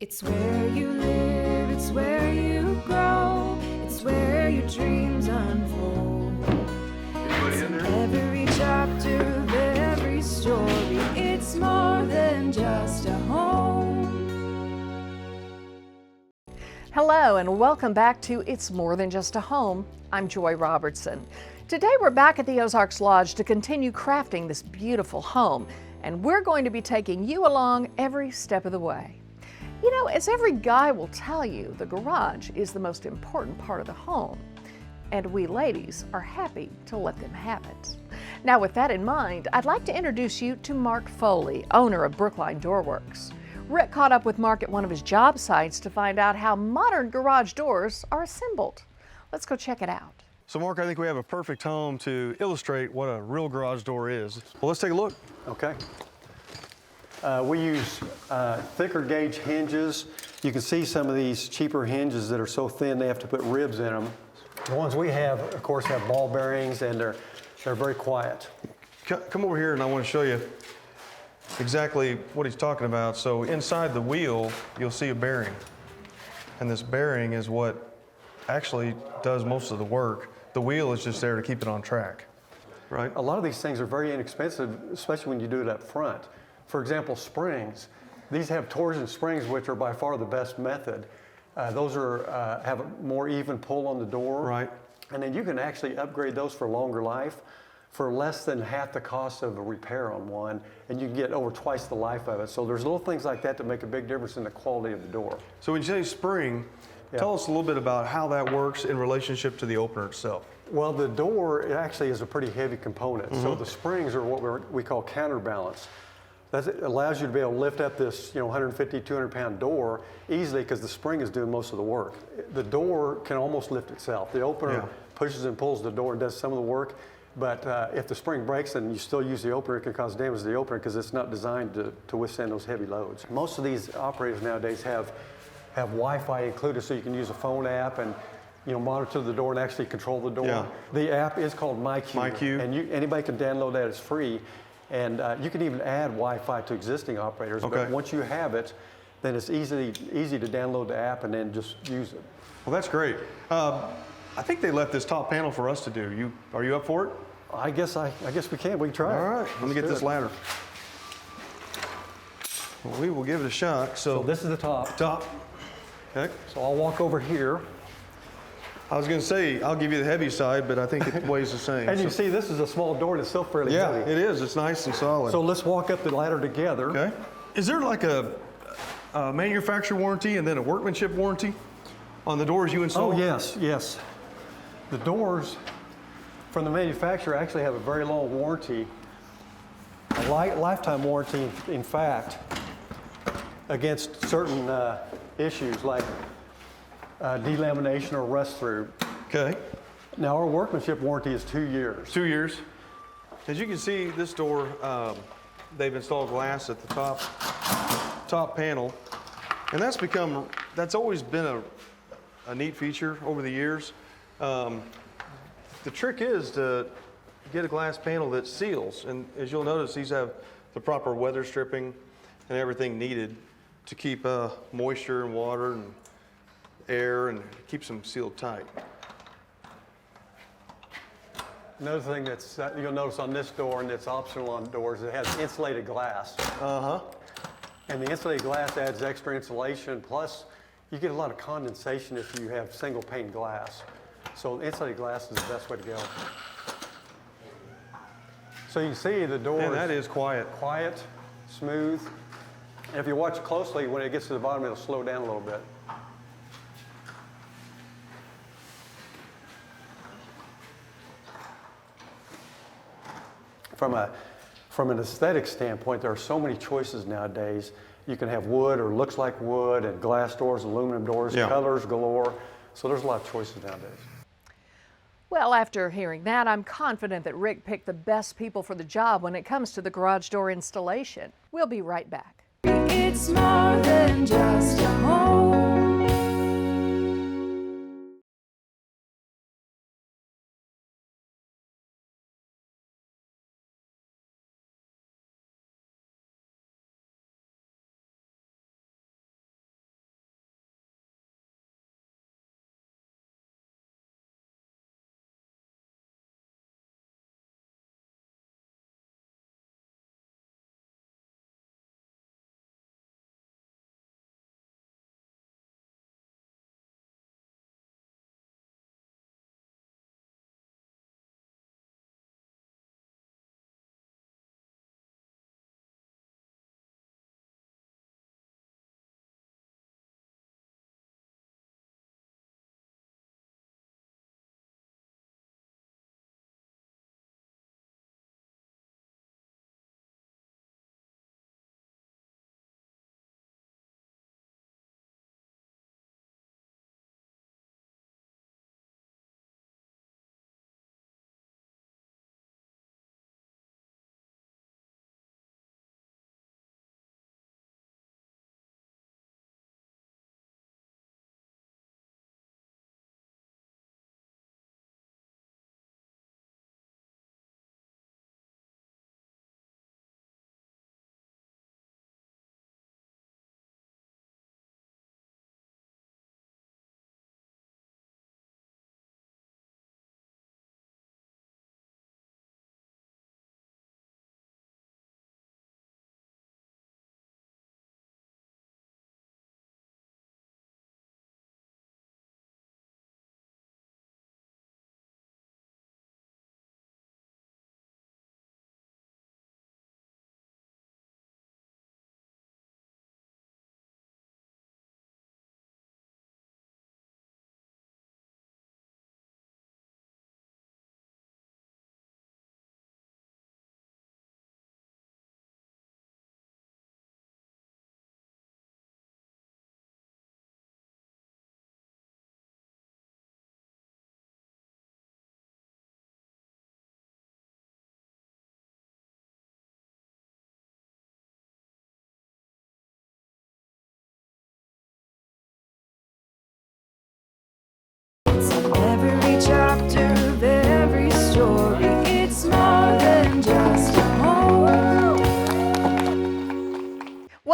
It's where you live, it's where you grow, it's where your dreams unfold. It's in every chapter of every story, it's more than just a home. Hello and welcome back to It's More Than Just a Home. I'm Joy Robertson. Today we're back at the Ozarks Lodge to continue crafting this beautiful home, and we're going to be taking you along every step of the way. You know, as every guy will tell you, the garage is the most important part of the home, and we ladies are happy to let them have it. Now, with that in mind, I'd like to introduce you to Mark Foley, owner of Brookline Doorworks. Rick caught up with Mark at one of his job sites to find out how modern garage doors are assembled. Let's go check it out. So Mark, I think we have a perfect home to illustrate what a real garage door is. Well, let's take a look. Okay. We use thicker gauge hinges. You can see some of these cheaper hinges that are so thin they have to put ribs in them. The ones we have, of course, have ball bearings, and they're very quiet. Come over here and I want to show you exactly what he's talking about. So inside the wheel, you'll see a bearing. And this bearing is what actually does most of the work. The wheel is just there to keep it on track, right? A lot of these things are very inexpensive, especially when you do it up front. For example, springs. These have torsion springs, which are by far the best method. Those have a more even pull on the door. Right. And then you can actually upgrade those for longer life for less than half the cost of a repair on one, and you can get over twice the life of it. So there's little things like that that make a big difference in the quality of the door. So when you say spring, tell us a little bit about how that works in relationship to the opener itself. Well, the door, it actually is a pretty heavy component. So the springs are what we call counterbalance. That allows you to be able to lift up this 150, 200 pound door easily because the spring is doing most of the work. The door can almost lift itself. The opener pushes and pulls the door and does some of the work, but if the spring breaks and you still use the opener, it can cause damage to the opener because it's not designed to withstand those heavy loads. Most of these operators nowadays have Wi-Fi included, so you can use a phone app and monitor the door and actually control the door. Yeah. The app is called MyQ. MyQ. And anybody can download that, it's free. And you can even add Wi-Fi to existing operators, but once you have it, then it's easy to download the app and then just use it. Well, that's great. I think they left this top panel for us to do. Are you up for it? I guess we can. We can try it. All right, let me get this ladder. Well, we will give it a shot. So this is the top. Top. Okay. So I'll walk over here. I was going to say, I'll give you the heavy side, but I think it weighs the same. And you see, this is a small door and it's still fairly heavy. Yeah, it is. It's nice and solid. So let's walk up the ladder together. Okay. Is there like a manufacturer warranty and then a workmanship warranty on the doors you install? Oh, yes. The doors from the manufacturer actually have a very long warranty, a lifetime warranty, in fact, against certain issues like delamination or rust through. Okay. Now our workmanship warranty is 2 years. 2 years. As you can see, this door, they've installed glass at the top panel, and that's always been a neat feature over the years. The trick is to get a glass panel that seals, and as you'll notice, these have the proper weather stripping and everything needed to keep moisture and water and air and keeps them sealed tight. Another thing that's you'll notice on this door, and it's optional on doors, it has insulated glass. And the insulated glass adds extra insulation, plus you get a lot of condensation if you have single pane glass. So insulated glass is the best way to go. So you can see the door that is quiet. Quiet, smooth. And if you watch closely, when it gets to the bottom, it'll slow down a little bit. From an aesthetic standpoint, there are so many choices nowadays. You can have wood or looks like wood, and glass doors, aluminum doors, colors galore. So there's a lot of choices nowadays. Well, after hearing that, I'm confident that Rick picked the best people for the job when it comes to the garage door installation. We'll be right back. It's more than just a home.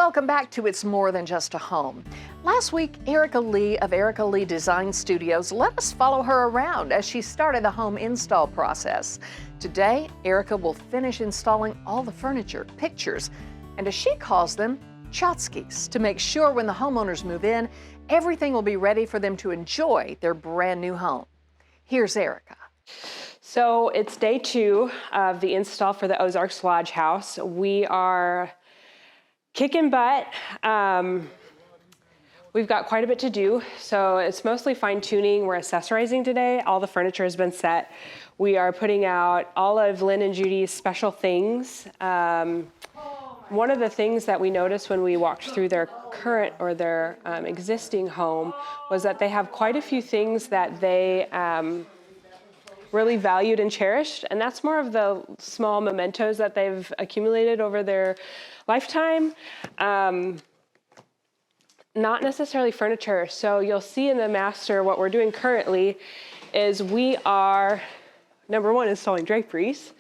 welcome back to It's More Than Just a Home. Last week, Erica Lee of Erica Lee Design Studios let us follow her around as she started the home install process. Today, Erica will finish installing all the furniture, pictures, and as she calls them, tchotchkes, to make sure when the homeowners move in, everything will be ready for them to enjoy their brand new home. Here's Erica. So it's day 2 of the install for the Ozarks Lodge house. We are kicking butt. We've got quite a bit to do, so it's mostly fine tuning. We're accessorizing today. All the furniture has been set. We are putting out all of Lynn and Judy's special things. One of the things that we noticed when we walked through their current or their existing home was that they have quite a few things that they really valued and cherished, and that's more of the small mementos that they've accumulated over their lifetime. Not necessarily furniture. So you'll see in the master what we're doing currently is we are, number 1, installing draperies.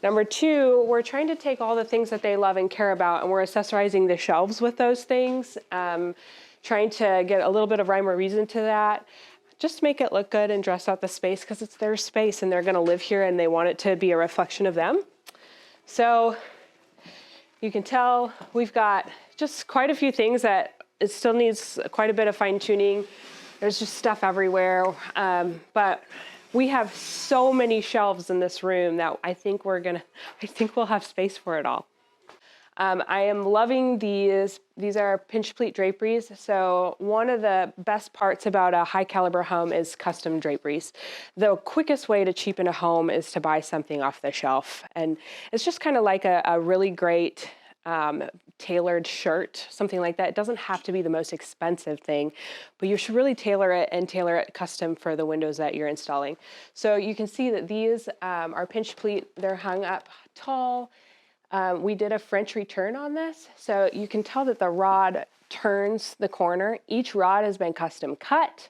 Number 2, we're trying to take all the things that they love and care about, and we're accessorizing the shelves with those things, trying to get a little bit of rhyme or reason to that. Just make it look good and dress out the space because it's their space and they're going to live here and they want it to be a reflection of them. So you can tell we've got just quite a few things that it still needs quite a bit of fine tuning. There's just stuff everywhere. But we have so many shelves in this room that I think we'll have space for it all. I am loving these. These are pinch pleat draperies. So one of the best parts about a high caliber home is custom draperies. The quickest way to cheapen a home is to buy something off the shelf. And it's just kind of like a really great tailored shirt, something like that. It doesn't have to be the most expensive thing, but you should really tailor it custom for the windows that you're installing. So you can see that these are pinch pleat. They're hung up tall. We did a French return on this, so you can tell that the rod turns the corner. Each rod has been custom cut.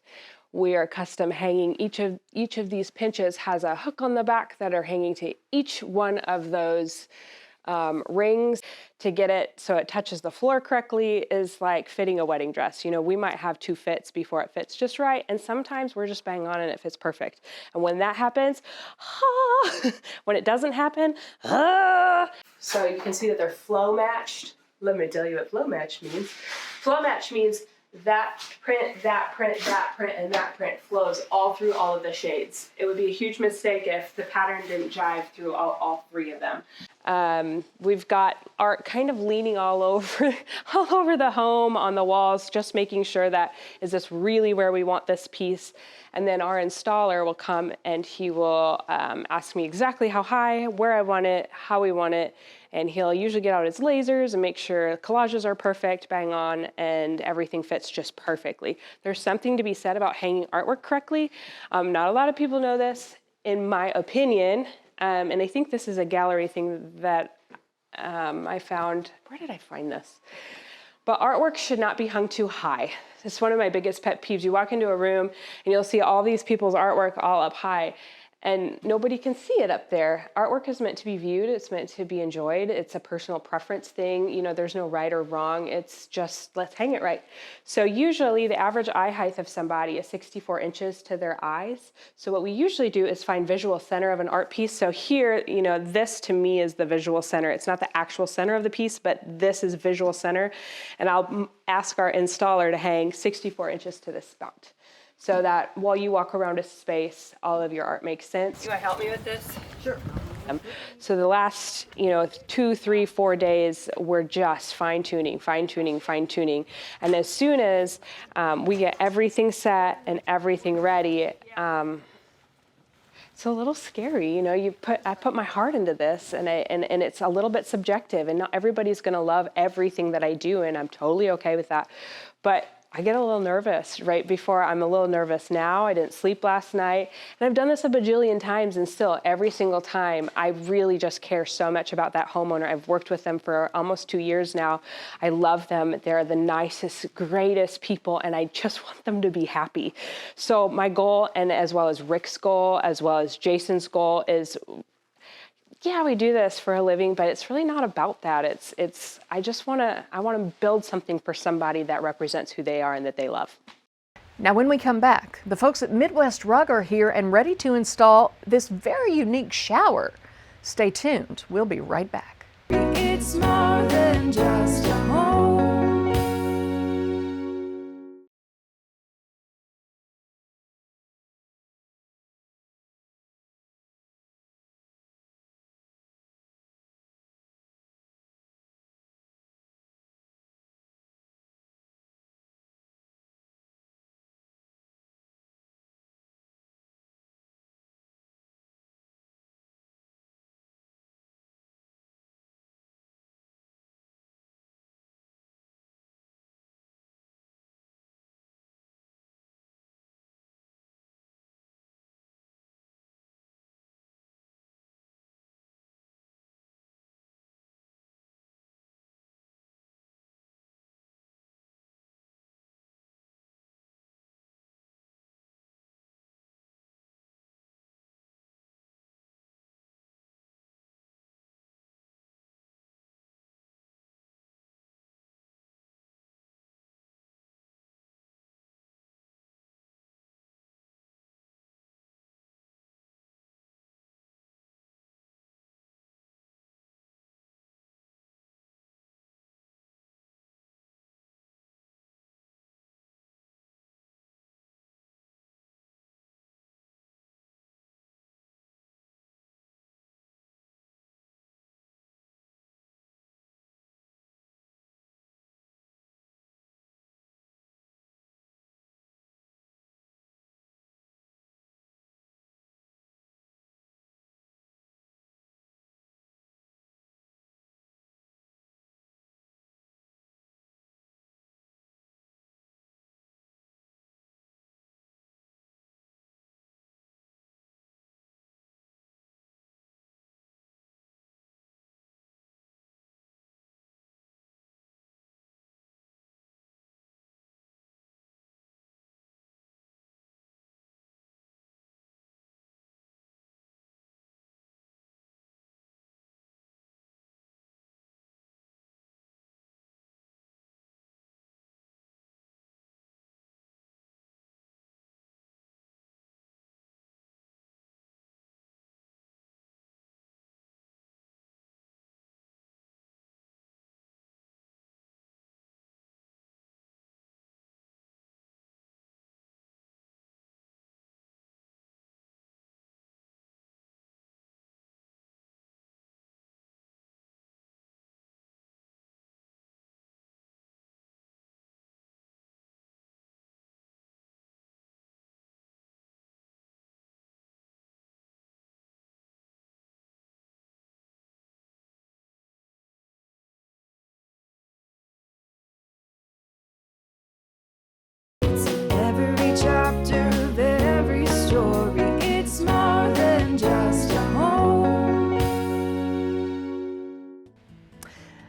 We are custom hanging. Each of these pinches has a hook on the back that are hanging to each one of those rings to get it so it touches the floor correctly is like fitting a wedding dress. You know, we might have 2 fits before it fits just right, and sometimes we're just bang on and it fits perfect. And when that happens, when it doesn't happen, So you can see that they're flow matched. Let me tell you what flow match means. Flow match means that print, that print, that print, and that print flows all through all of the shades. It would be a huge mistake if the pattern didn't jive through all 3 of them. We've got art kind of leaning all over the home on the walls, just making sure that, is this really where we want this piece? And then our installer will come and he will ask me exactly how high, where I want it, how we want it. And he'll usually get out his lasers and make sure collages are perfect, bang on, and everything fits just perfectly. There's something to be said about hanging artwork correctly. Not a lot of people know this, in my opinion. And I think this is a gallery thing that I found. Where did I find this? But artwork should not be hung too high. It's one of my biggest pet peeves. You walk into a room and you'll see all these people's artwork all up high, and nobody can see it up there. Artwork is meant to be viewed. It's meant to be enjoyed. It's a personal preference thing. You know, there's no right or wrong. It's just, let's hang it right. So usually the average eye height of somebody is 64 inches to their eyes. So what we usually do is find visual center of an art piece. So here, you know, this to me is the visual center. It's not the actual center of the piece, but this is visual center. And I'll ask our installer to hang 64 inches to this spot, so that while you walk around a space, all of your art makes sense. You want to help me with this? Sure. So the last, 2, 3, 4 days, we're just fine-tuning. And as soon as we get everything set and everything ready, it's a little scary. I put my heart into this, and it's a little bit subjective, and not everybody's going to love everything that I do, and I'm totally okay with that. But I get a little nervous right before. I'm a little nervous now. I didn't sleep last night. And I've done this a bajillion times, and still every single time, I really just care so much about that homeowner. I've worked with them for almost 2 years now. I love them. They're the nicest, greatest people, and I just want them to be happy. So my goal, and as well as Rick's goal, as well as Jason's goal, is yeah, we do this for a living, but it's really not about that. I want to build something for somebody that represents who they are and that they love. Now, when we come back, the folks at Midwest Rug are here and ready to install this very unique shower. Stay tuned. We'll be right back. It's more than just a home. Every chapter of every story, it's more than just a home.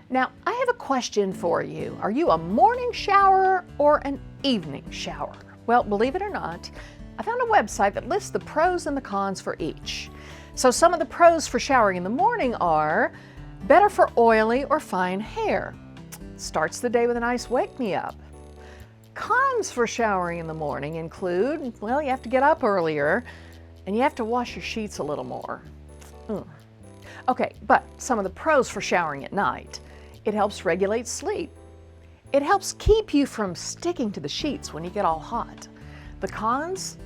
Now, I have a question for you. Are you a morning shower or an evening shower? Well, believe it or not, I found a website that lists the pros and the cons for each. So some of the pros for showering in the morning are better for oily or fine hair. Starts the day with a nice wake-me-up. Cons for showering in the morning include, well, you have to get up earlier and you have to wash your sheets a little more. Okay, but some of the pros for showering at night. It helps regulate sleep. It helps keep you from sticking to the sheets when you get all hot. The cons?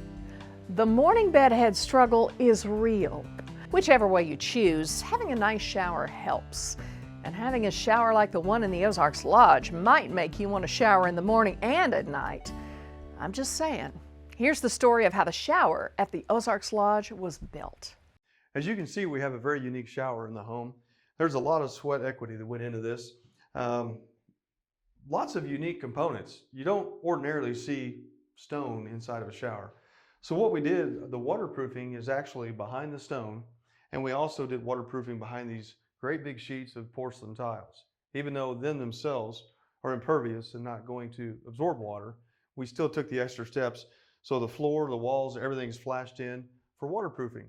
The morning bedhead struggle is real. Whichever way you choose, having a nice shower helps. And having a shower like the one in the Ozarks Lodge might make you want to shower in the morning and at night. I'm just saying. Here's the story of how the shower at the Ozarks Lodge was built. As you can see, we have a very unique shower in the home. There's a lot of sweat equity that went into this. Lots of unique components. You don't ordinarily see stone inside of a shower. So what we did, the waterproofing is actually behind the stone, and we also did waterproofing behind these great big sheets of porcelain tiles. Even though them themselves are impervious and not going to absorb water, we still took the extra steps. So the floor, the walls, everything's flashed in for waterproofing.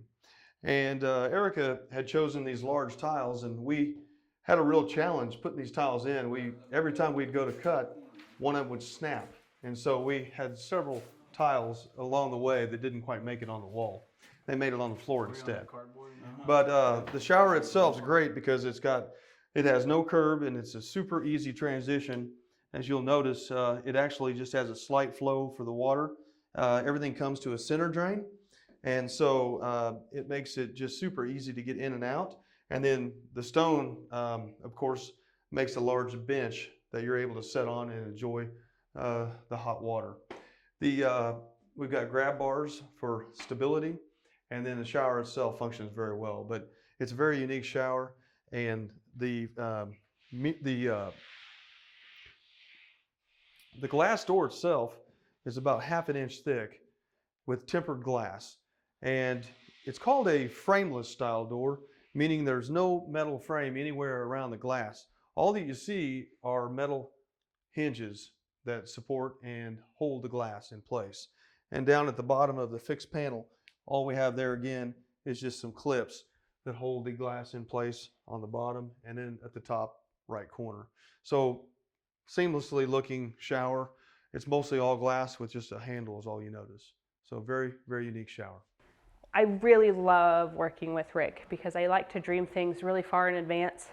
And Erica had chosen these large tiles, and we had a real challenge putting these tiles in. Every time we'd go to cut, one of them would snap. And so we had several tiles along the way that didn't quite make it on the wall. They made it on the floor instead. But the shower itself is great because it has no curb, and it's a super easy transition. As you'll notice, it actually just has a slight flow for the water. Everything comes to a center drain, and so it makes it just super easy to get in and out. And then the stone, of course, makes a large bench that you're able to sit on and enjoy the hot water. We've got grab bars for stability, and then the shower itself functions very well. But it's a very unique shower, and the glass door itself is about ½ inch thick with tempered glass, and it's called a frameless style door, meaning there's no metal frame anywhere around the glass. All that you see are metal hinges that support and hold the glass in place. And down at the bottom of the fixed panel, all we have there again is just some clips that hold the glass in place on the bottom and then at the top right corner. So seamlessly looking shower. It's mostly all glass with just a handle is all you notice. So very, very unique shower. I really love working with Rick because I like to dream things really far in advance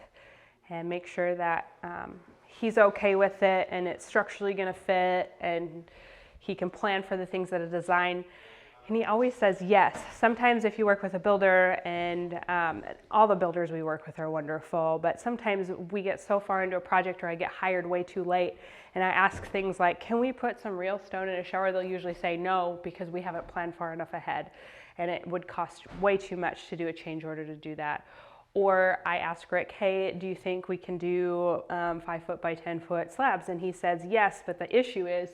and make sure that he's okay with it and it's structurally going to fit and he can plan for the things that are designed. And he always says yes. Sometimes if you work with a builder, and all the builders we work with are wonderful, but sometimes we get so far into a project or I get hired way too late and I ask things like, can we put some real stone in a shower? They'll usually say no because we haven't planned far enough ahead and it would cost way too much to do a change order to do that. Or I ask Rick, hey, do you think we can do 5 foot by 10 foot slabs? And he says yes, but the issue is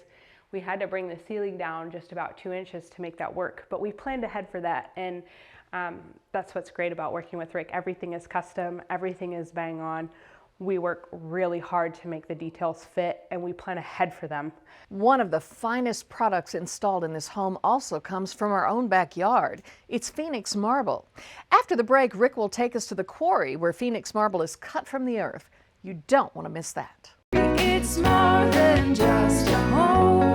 we had to bring the ceiling down just about 2 inches to make that work, but we planned ahead for that. And that's what's great about working with Rick. Everything is custom, everything is bang on. We work really hard to make the details fit and we plan ahead for them. One of the finest products installed in this home also comes from our own backyard. It's Phoenix Marble. After the break, Rick will take us to the quarry where Phoenix Marble is cut from the earth. You don't want to miss that. It's more than just a home.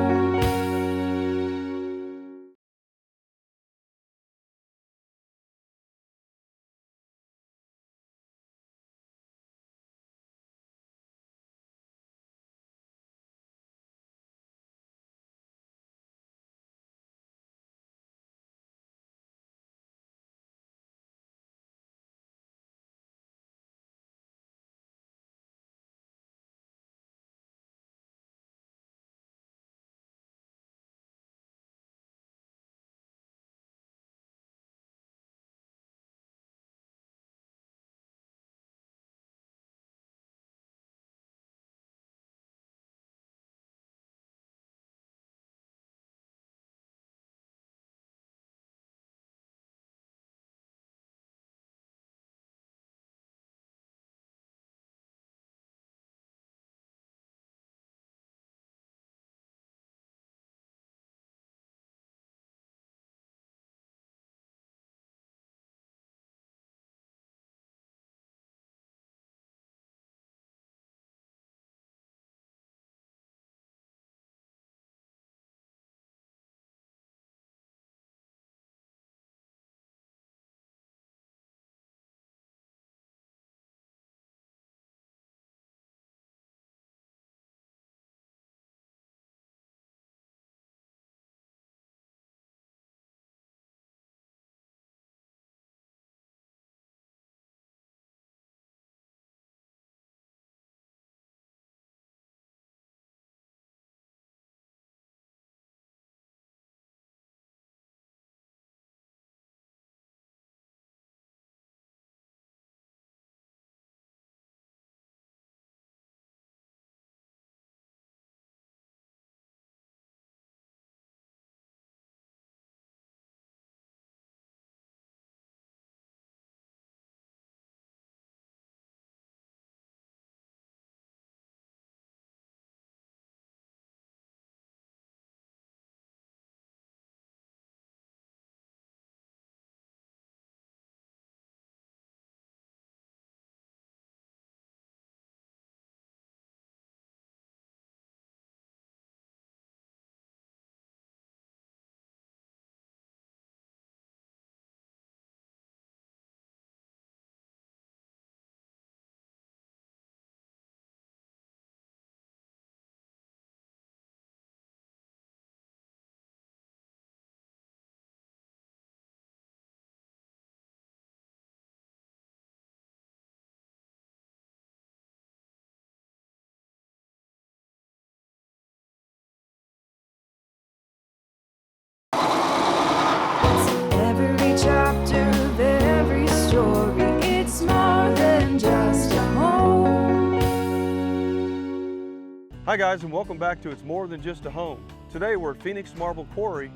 Hi guys, and welcome back to It's More Than Just a Home. Today we're at Phoenix Marble Quarry.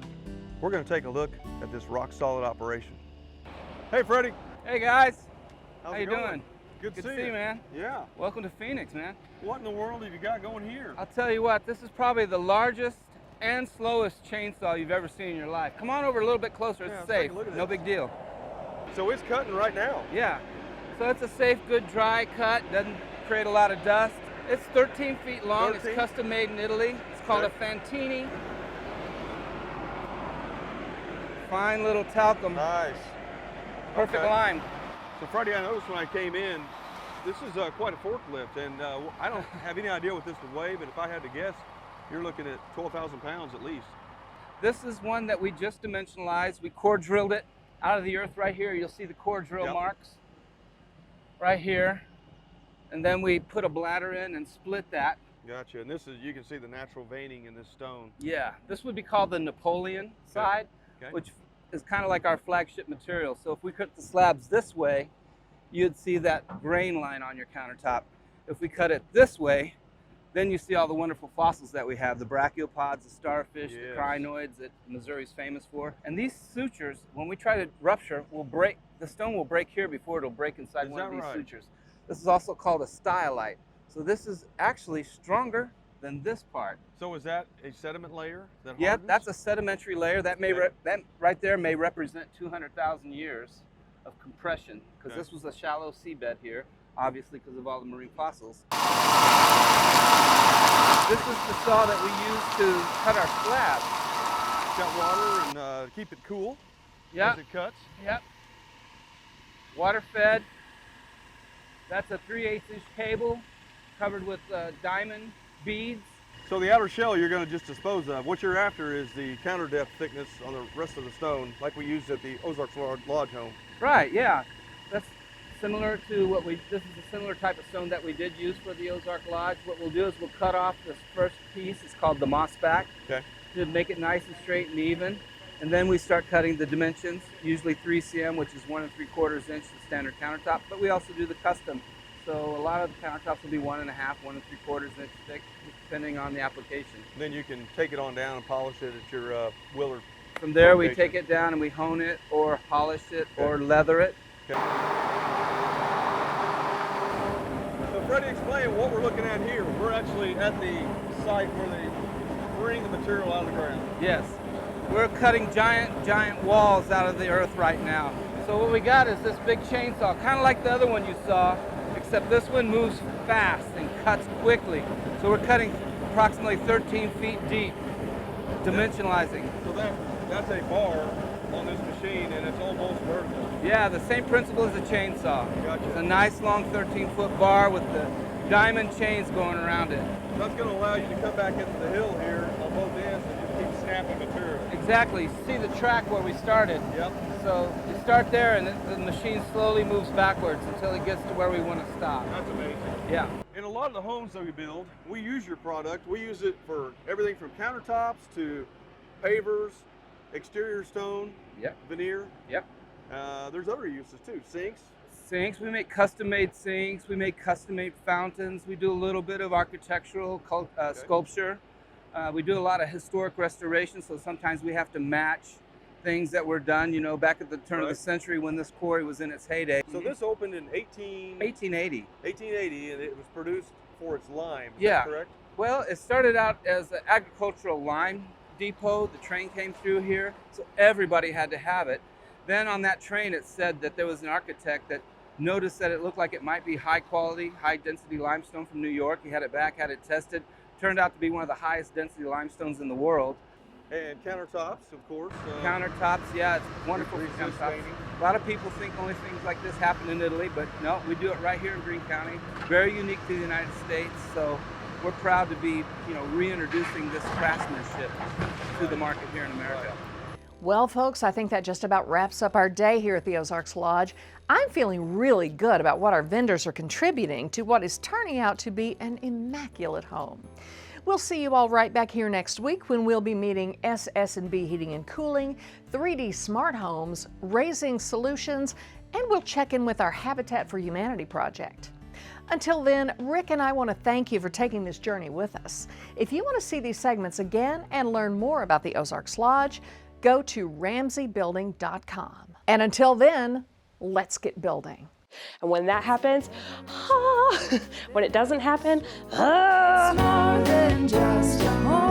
We're going to take a look at this rock solid operation. Hey Freddie. Hey guys, How's how it you going? doing? Good to Good see you, man. Yeah. Welcome to Phoenix, man. What in the world have you got going here? I'll tell you what, this is probably the largest and slowest chainsaw you've ever seen in your life. Come on over a little bit closer, Yeah, it's let's take safe, a look at no this. big deal. So it's cutting right now. Yeah, so it's a safe, good, dry cut, doesn't create a lot of dust. It's 13 feet long, 13? It's custom made in Italy. It's called Okay. a Fantini. Fine little talcum, Nice. perfect okay. line. So Freddie, I noticed when I came in, this is quite a forklift, and I don't have any idea what this would weigh, but if I had to guess, you're looking at 12,000 pounds at least. This is one that we just dimensionalized. We core drilled it out of the earth right here. You'll see the core drill Yep. marks right here. And then we put a bladder in and split that. Gotcha. And this is, you can see the natural veining in this stone. Yeah, this would be called the Napoleon side, Okay. which is kind of like our flagship material. So if we cut the slabs this way, you'd see that grain line on your countertop. If we cut it this way, then you see all the wonderful fossils that we have, the brachiopods, the starfish, Yes. the crinoids that Missouri's famous for. And these sutures, when we try to rupture, will break, the stone will break here before it'll break inside Is one of that these right? sutures. This is also called a stylite. So this is actually stronger than this part. So is that a sediment layer that Yeah, hardens? that's a sedimentary layer. That may Okay. that right there may represent 200,000 years of compression, because Okay. this was a shallow seabed here, obviously because of all the marine fossils. This is the saw that we use to cut our slabs. It's got water and keep it cool Yep, as it cuts. yep. Water fed. That's a 3/8 inch cable covered with diamond beads. So the outer shell you're going to just dispose of. What you're after is the counter depth thickness on the rest of the stone, like we used at the Ozarks Lodge home. Right, yeah. That's similar to what this is a similar type of stone that we did use for the Ozark Lodge. What we'll do is we'll cut off this first piece, it's called the moss back, Okay. to make it nice and straight and even. And then we start cutting the dimensions, usually 3 cm, which is 1 3/4 inch, the standard countertop, but we also do the custom. So a lot of the countertops will be 1 1/2, 1 3/4 inch thick, depending on the application. Then you can take it on down and polish it at your Willard. From there, we location. take it down and we hone it or polish it Okay. or leather it. Okay. So Freddie, explain what we're looking at here. We're actually at the site where they bring the material out of the ground. Yes, we're cutting giant walls out of the earth right now. So what we got is this big chainsaw, kind of like the other one you saw, except this one moves fast and cuts quickly. So we're cutting approximately 13 feet deep, dimensionalizing. So that's a bar on this machine, and it's almost vertical. Yeah, the same principle as a chainsaw. Gotcha. It's a nice long 13-foot bar with the diamond chains going around it. That's going to allow you to come back into the hill here on both ends and just keep snapping material. Exactly. You see the track where we started. Yep. So you start there and the machine slowly moves backwards until it gets to where we want to stop. That's amazing. Yeah. In a lot of the homes that we build, we use your product. We use it for everything from countertops to pavers, exterior stone, Yep. veneer. Yep. There's other uses too. Sinks. Sinks, we make custom-made sinks, we make custom-made fountains, we do a little bit of architectural sculpture. We do a lot of historic restoration, so sometimes we have to match things that were done, you know, back at the turn of the Right. century when this quarry was in its heyday. So this opened in 1880, 1880. and it was produced for its lime. Is Yeah. that correct? Well, it started out as an agricultural lime depot. The train came through here, so everybody had to have it. Then on that train, it said that there was an architect that noticed that it looked like it might be high quality, high density limestone from New York. He had it back, had it tested. Turned out to be one of the highest density limestones in the world. And countertops, of course. Countertops, yeah, it's wonderful for resist countertops. veining. A lot of people think only things like this happen in Italy, but no, we do it right here in Greene County. Very unique to the United States, so we're proud to be, you know, reintroducing this craftsmanship to the market here in America. Well, folks, I think that just about wraps up our day here at the Ozarks Lodge. I'm feeling really good about what our vendors are contributing to what is turning out to be an immaculate home. We'll see you all right back here next week when we'll be meeting SS&B Heating and Cooling, 3D Smart Homes, Raising Solutions, and we'll check in with our Habitat for Humanity project. Until then, Rick and I want to thank you for taking this journey with us. If you want to see these segments again and learn more about the Ozarks Lodge, go to RamseyBuilding.com. And until then, let's get building. And when that happens, when it doesn't happen, It's more than just a home.